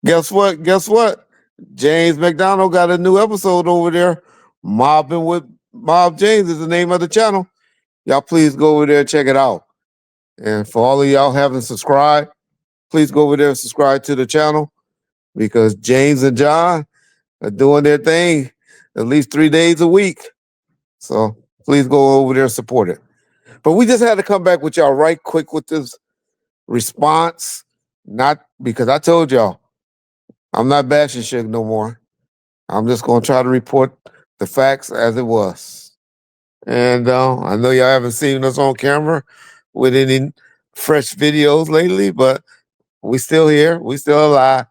Guess what? Guess what? James McDonald got a new episode over there. Mobbing with Mob James is the name of the channel. Y'all please go over there and check it out. And for all of y'all haven't subscribed, please go over there and subscribe to the channel because James and John are doing their thing at least 3 days a week. So please go over there and support it. But we just had to come back with y'all right quick with this response. Not because I told y'all I'm not bashing Suge no more. I'm just gonna try to report the facts as it was. And I know y'all haven't seen us on camera with any fresh videos lately, but we still here. We still alive.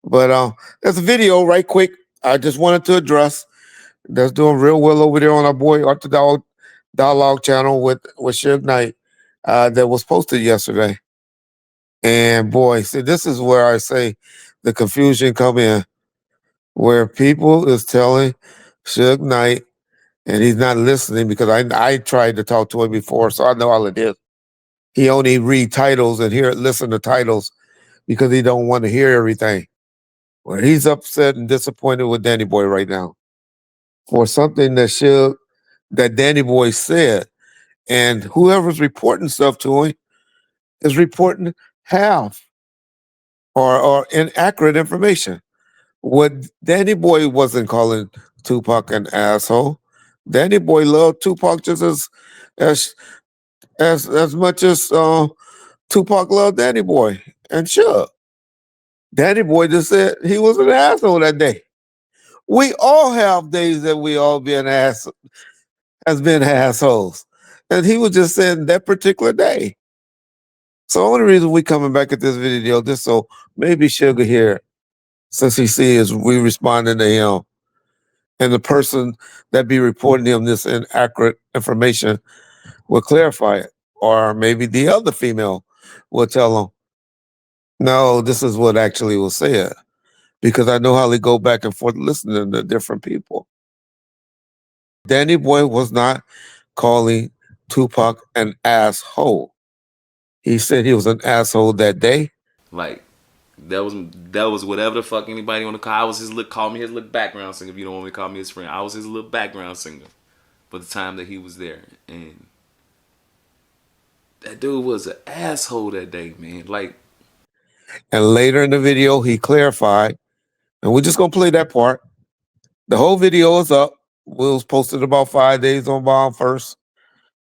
But there's a video right quick I just wanted to address that's doing real well over there on our boy Orthodox Dialogue channel with Suge Knight that was posted yesterday. And boy, see, this is where I say the confusion come in, where people is telling Suge Knight, and he's not listening because I tried to talk to him before, so I know all it is. He only read titles and listen to titles because he don't want to hear everything. Well, he's upset and disappointed with Danny Boy right now for something that Danny Boy said. And whoever's reporting stuff to him is reporting half or inaccurate information. What Danny Boy wasn't calling Tupac an asshole. Danny Boy loved Tupac just as much as Tupac loved Danny Boy and Suge. Danny Boy just said he was an asshole that day. We all have days that we all been has been assholes. And he was just saying that particular day. So the only reason we coming back at this video just so maybe Sugar here, since he sees we responding to him, and the person that be reporting him this inaccurate information will clarify it. Or maybe the other female will tell him, no, this is what actually was said. Because I know how they go back and forth listening to different people. Danny Boy was not calling Tupac an asshole. He said he was an asshole that day. Like that was whatever the fuck anybody want to call. I was his call me his little background singer. If you don't want me to call me his friend, I was his little background singer for the time that he was there. And that dude was an asshole that day, man. Like, and later in the video, he clarified, and we're just gonna play that part. The whole video is up. It was posted about 5 days on Bomb first,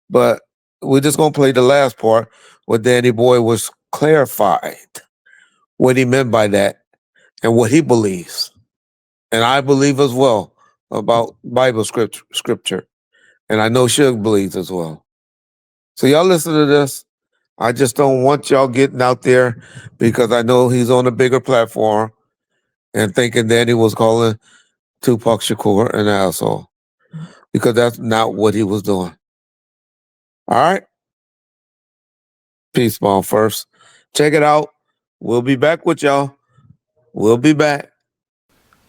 but we're just gonna play the last part where Danny Boy was clarified what he meant by that and what he believes, and I believe as well about Bible scripture, and I know Suge believes as well. So y'all listen to this. I just don't want y'all getting out there because I know he's on a bigger platform and thinking Danny was calling Tupac Shakur an asshole because that's not what he was doing. All right. Peace bomb first. Check it out. We'll be back with y'all. We'll be back.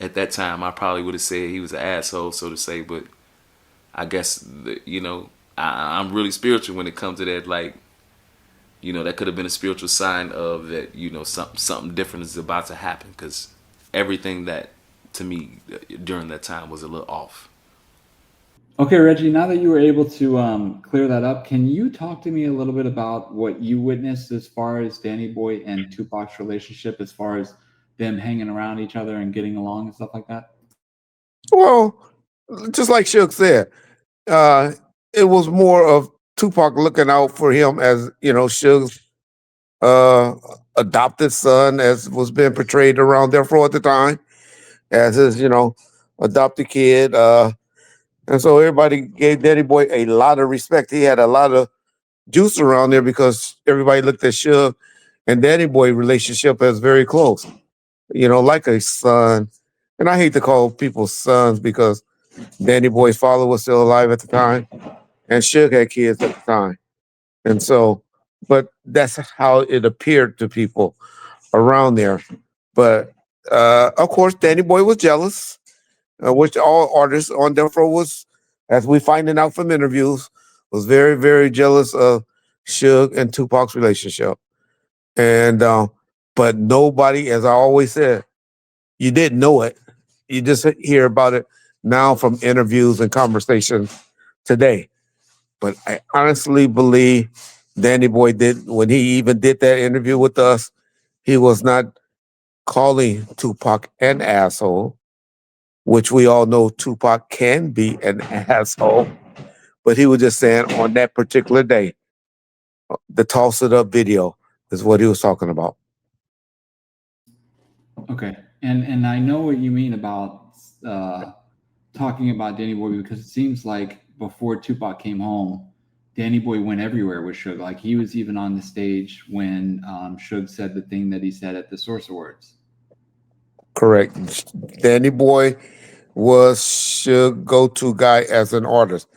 at that time, I probably would have said he was an asshole, so to say. But I guess I'm really spiritual when it comes to that. Like, that could have been a spiritual sign of that. Something different is about to happen because everything that to me during that time was a little off. Okay, Reggie, now that you were able to clear that up, can you talk to me a little bit about what you witnessed as far as Danny Boy and Tupac's relationship, as far as them hanging around each other and getting along and stuff like that? Well, just like Suge said, it was more of Tupac looking out for him as, Suge's adopted son, as was being portrayed around there for at the time, as his, adopted kid. And so everybody gave Danny Boy a lot of respect. He had a lot of juice around there because everybody looked at Suge and Danny Boy relationship as very close, like a son. And I hate to call people sons because Danny Boy's father was still alive at the time and Suge had kids at the time. And so, but that's how it appeared to people around there. But of course, Danny Boy was jealous, which all artists on Death Row was, as we finding out from interviews, was very, very jealous of Suge and Tupac's relationship. And But nobody, as I always said, you didn't know it. You just hear about it now from interviews and conversations today. But I honestly believe Danny Boy did, when he even did that interview with us, he was not calling Tupac an asshole, which we all know Tupac can be an asshole. But he was just saying on that particular day, the toss it up video is what he was talking about. Okay, and I know what you mean about talking about Danny Boy, because it seems like before Tupac came home, Danny Boy went everywhere with Suge. Like he was even on the stage when Suge said the thing that he said at the Source Awards. Correct. Danny Boy was Suge's go-to guy as an artist.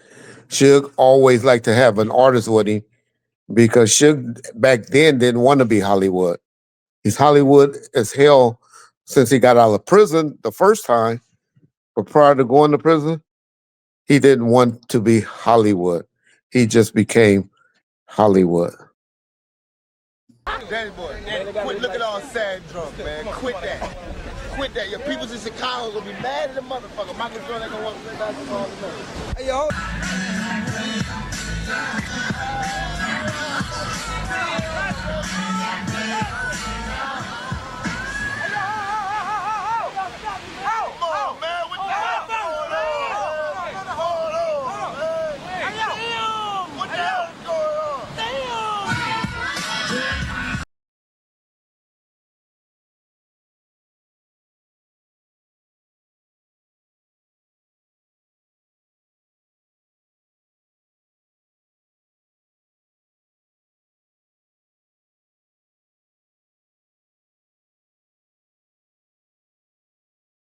Suge always liked to have an artist with him because Suge back then didn't want to be Hollywood. He's Hollywood as hell since he got out of prison the first time. But prior to going to prison, he didn't want to be Hollywood. He just became Hollywood. Danny Boy, quit looking all sad and drunk, man. Quit that. Quit that. Your peoples in Chicago gonna be mad at the motherfucker. Michael Jordan gonna want to play basketball tonight. Hey, yo.